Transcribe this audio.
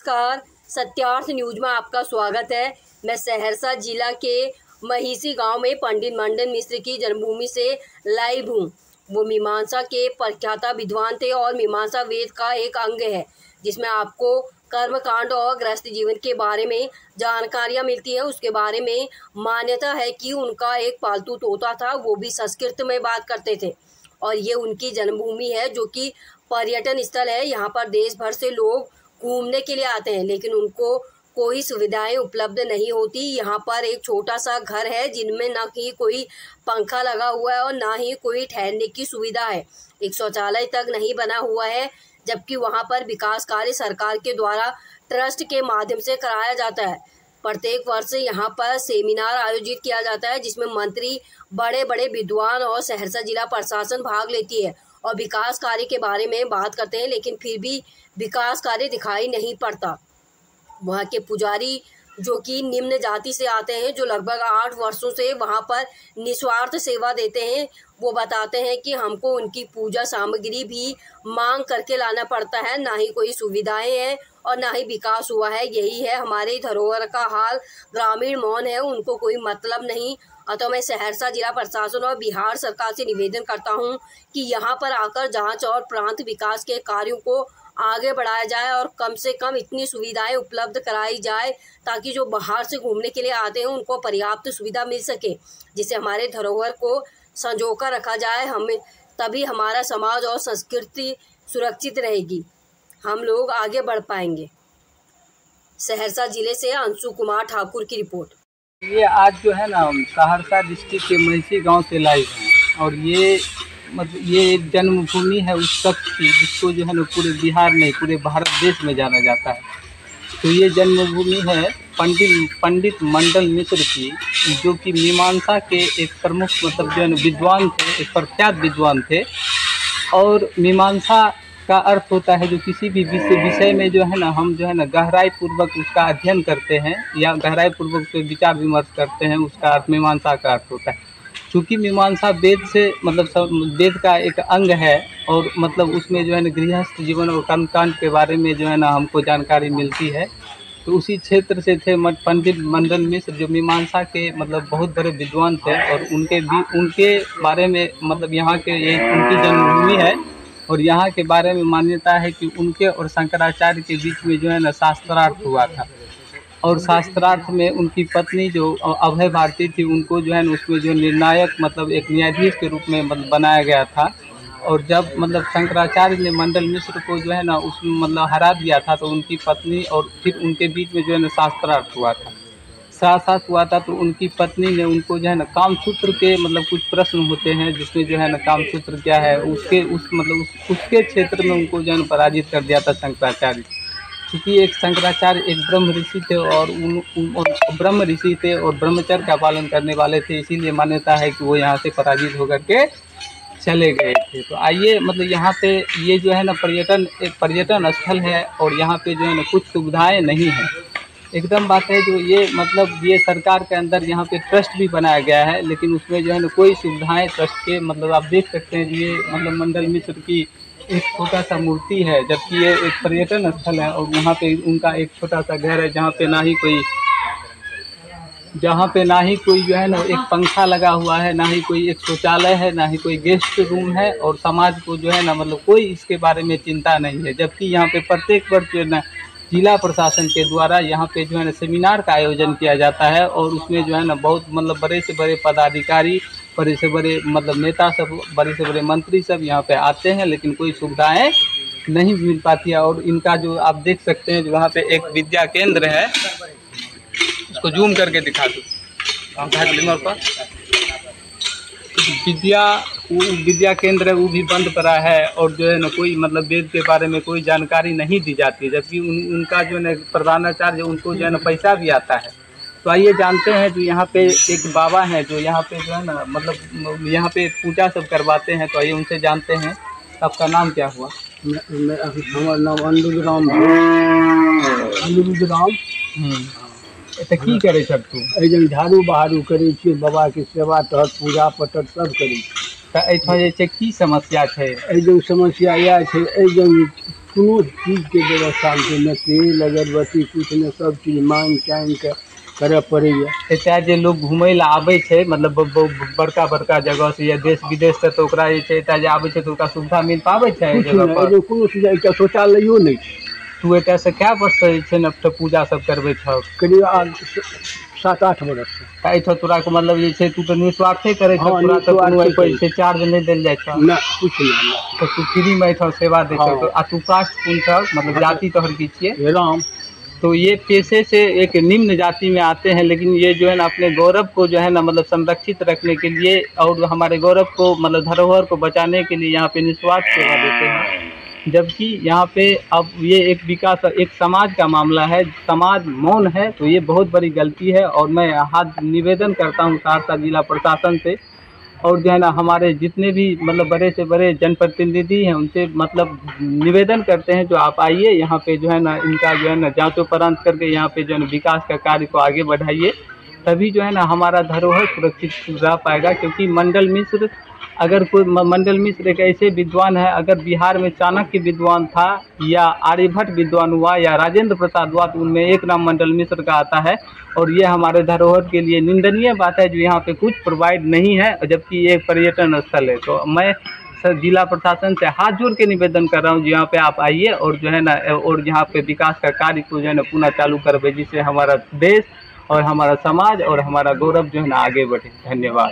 नमस्कार, सत्यार्थ न्यूज में आपका स्वागत है। मैं सहरसा जिला के महिसी गांव में पंडित मंडन मिश्र की जन्मभूमि से लाइव हूं। वो मीमांसा के प्रख्यात विद्वान थे और मीमांसा वेद का एक अंग है जिसमें आपको कर्मकांड और गृहस्थ जीवन के बारे में जानकारियां मिलती है। उसके बारे में मान्यता है कि उनका एक पालतू तोता था, वो भी संस्कृत में बात करते थे और ये उनकी जन्मभूमि है जो कि पर्यटन स्थल है। यहाँ पर देश भर से लोग घूमने के लिए आते हैं, लेकिन उनको कोई सुविधाएं उपलब्ध नहीं होती। यहाँ पर एक छोटा सा घर है जिनमें ना ही कोई पंखा लगा हुआ है और ना ही कोई ठहरने की सुविधा है। एक शौचालय तक नहीं बना हुआ है, जबकि वहाँ पर विकास कार्य सरकार के द्वारा ट्रस्ट के माध्यम से कराया जाता है। प्रत्येक वर्ष यहाँ पर सेमिनार आयोजित किया जाता है जिसमें मंत्री, बड़े बड़े विद्वान और सहरसा जिला प्रशासन भाग लेती है और विकास कार्य के बारे में बात करते हैं, लेकिन फिर भी विकास कार्य दिखाई नहीं पड़ता। वहाँ के पुजारी जो कि निम्न जाति से आते हैं, जो लगभग 8 वर्षों से वहाँ पर निस्वार्थ सेवा देते हैं, वो बताते हैं कि हमको उनकी पूजा सामग्री भी मांग करके लाना पड़ता है। ना ही कोई सुविधाएं हैं और ना ही विकास हुआ है। यही है हमारे धरोहर का हाल। ग्रामीण मौन है, उनको कोई मतलब नहीं। अतः मैं सहरसा जिला प्रशासन और बिहार सरकार से निवेदन करता हूं कि यहां पर आकर जांच और प्रांत विकास के कार्यों को आगे बढ़ाया जाए और कम से कम इतनी सुविधाएं उपलब्ध कराई जाए ताकि जो बाहर से घूमने के लिए आते हैं उनको पर्याप्त सुविधा मिल सके, जिससे हमारे धरोहर को संजोकर रखा जाए। हमें तभी हमारा समाज और संस्कृति सुरक्षित रहेगी, हम लोग आगे बढ़ पाएंगे। सहरसा जिले से अंशु कुमार ठाकुर की रिपोर्ट। ये आज जो है ना हम सहरसा डिस्ट्रिक्ट के महिसी गांव से लाइव हैं और ये एक जन्मभूमि है उस शख्स की जिसको जो है ना पूरे बिहार नहीं पूरे भारत देश में जाना जाता है। तो ये जन्मभूमि है पंडित मंडन मिश्र की, जो कि मीमांसा के एक प्रमुख जो है ना विद्वान थे, एक प्रख्यात विद्वान थे। और मीमांसा का अर्थ होता है जो किसी भी विषय में जो है ना हम जो है ना गहराई पूर्वक उसका अध्ययन करते हैं या गहराई पूर्वक उस पर विचार विमर्श करते हैं, उसका अर्थ मीमांसा का अर्थ होता है। चूँकि मीमांसा वेद से वेद का एक अंग है और उसमें जो है ना गृहस्थ जीवन और कर्मकांड के बारे में जो है ना हमको जानकारी मिलती है। तो उसी क्षेत्र से थे पंडित मंडन मिश्र, जो मीमांसा के बहुत बड़े विद्वान थे और उनके बारे में यहाँ के ये उनकी जन्मभूमि है और यहाँ के बारे में मान्यता है कि उनके और शंकराचार्य के बीच में जो है ना शास्त्रार्थ हुआ था और शास्त्रार्थ में उनकी पत्नी जो अभय भारती थी, उनको जो है ना उसमें जो निर्णायक एक न्यायाधीश के रूप में बनाया गया था। और जब शंकराचार्य ने मंडन मिश्र को जो है ना उसमें हरा दिया था, तो उनकी पत्नी और फिर उनके बीच में जो है ना शास्त्रार्थ हुआ था। तो उनकी पत्नी ने उनको जो है ना कामसूत्र के कुछ प्रश्न होते हैं जिसमें जो है ना कामसूत्र क्या है उसके क्षेत्र में उनको जो है ना पराजित कर दिया था शंकराचार्य। क्योंकि एक शंकराचार्य एक ब्रह्म ऋषि थे और ब्रह्म ऋषि थे और ब्रह्मचर्य का पालन करने वाले थे, इसीलिए मान्यता है कि वो यहाँ से पराजित होकर के चले गए थे। तो आइए यहाँ पे ये जो है ना एक पर्यटन स्थल है और यहाँ पे जो है ना कुछ सुविधाएं नहीं हैं। एकदम बात है जो ये सरकार के अंदर यहाँ पे ट्रस्ट भी बनाया गया है, लेकिन उसमें जो है ना कोई सुविधाएं ट्रस्ट के आप देख सकते हैं ये मंडन मिश्र की एक छोटा सा मूर्ति है, जबकि ये एक पर्यटन स्थल है और वहाँ पे उनका एक छोटा सा घर है जहाँ पे ना ही कोई जो है ना एक पंखा लगा हुआ है, ना ही कोई एक शौचालय है, ना ही कोई गेस्ट रूम है और समाज को जो है ना कोई इसके बारे में चिंता नहीं है। जबकि यहाँ पे प्रत्येक वर्ष जो है ना जिला प्रशासन के द्वारा यहाँ पे जो है ना सेमिनार का आयोजन किया जाता है और उसमें जो है ना बहुत बड़े से बड़े पदाधिकारी, बड़े से बड़े नेता सब, बड़े से बड़े मंत्री सब यहाँ पे आते हैं, लेकिन कोई सुविधाएं नहीं मिल पाती है। और इनका जो आप देख सकते हैं जो वहाँ पे एक विद्या केंद्र है, उसको जूम करके दिखा दूँ पर विद्या केंद्र है, वो भी बंद पड़ा है और जो है ना कोई वेद के बारे में कोई जानकारी नहीं दी जाती है, जबकि उनका जो है प्रधानाचार्य उनको जो है ना पैसा भी आता है। तो आइए जानते हैं जो यहाँ पे एक बाबा हैं जो यहाँ पे जो है ना यहाँ पे पूजा सब करवाते हैं। तो आइए उनसे जानते हैं, आपका नाम क्या हुआ? हमारा नाम अनुरुद्राम। तो की करे सब तू एजन झाड़ू बहारू करे छे, बाबा के सेवा तहत पूजा पटर सब करे। तो एठा जे की समस्या है? एजन समस्या यह है, एजन कोनो चीज के व्यवस्था में तेल अगरबत्ती कुछ ने सब चीज मांग चांग के करे पड़े। एतय जे लोग घूमय ला आबै छै मतलब बड़का बड़का जगह से या देश विदेश से, तो ओकरा जे छै एतय जे आबै छै तो ओकरा सुविधा मिल पाबै छै जगह पर? कोनो चीज एकटा शौचालयो नहीं। तू एतय से कए वर्ष से जे छै ने पूजा सब करबै छौ? करीब 7-8 बरस से। एहिठाम तोरा के मतलब जे छै तू तो निस्वार्थे करे छौ, तोरा तो कोनो पैसे चार्ज नहीं देल जाय छौ? ना कुछ नहीं। तो तू फ्री में एहिठाम सेवा दे छौ। तो आ तू कास्ट कोन छौ, मतलब जाति तोहर की छियै? राम। तो ये पेशे से एक निम्न जाति में आते हैं, लेकिन ये जो है ना अपने गौरव को जो है ना मतलब संरक्षित रखने के लिए और हमारे गौरव को मतलब धरोहर को बचाने के लिए यहाँ पे निस्वार्थ सेवा देते हैं। जबकि यहाँ पे अब ये एक विकास, एक समाज का मामला है, समाज मौन है, तो ये बहुत बड़ी गलती है। और मैं हाथ निवेदन करता हूँ सहरसा जिला प्रशासन से, और जो है ना हमारे जितने भी मतलब बड़े से बड़े जनप्रतिनिधि हैं उनसे मतलब निवेदन करते हैं, जो आप आइए यहाँ पे जो है ना इनका जो है ना जांचोपरांत करके यहाँ पे जो है ना विकास का कार्य को आगे बढ़ाइए, तभी जो है ना हमारा धरोहर सुरक्षित रह पाएगा। क्योंकि मंडल मिश्र, अगर कोई मंडल मिश्र एक ऐसे विद्वान है, अगर बिहार में चाणक्य विद्वान था या आर्यभट्ट विद्वान हुआ या राजेंद्र प्रसाद हुआ, तो उनमें एक नाम मंडल मिश्र का आता है। और ये हमारे धरोहर के लिए निंदनीय बात है जो यहाँ पे कुछ प्रोवाइड नहीं है, जबकि ये एक पर्यटन स्थल है। तो मैं जिला प्रशासन से हाथ जोड़ के निवेदन कर रहा हूँ, यहाँ पे आप आइए और जो है ना और यहाँ पे विकास का कार्य को जो है ना पुनः चालू करवे, जिससे हमारा देश और हमारा समाज और हमारा गौरव जो है ना आगे बढ़े। धन्यवाद।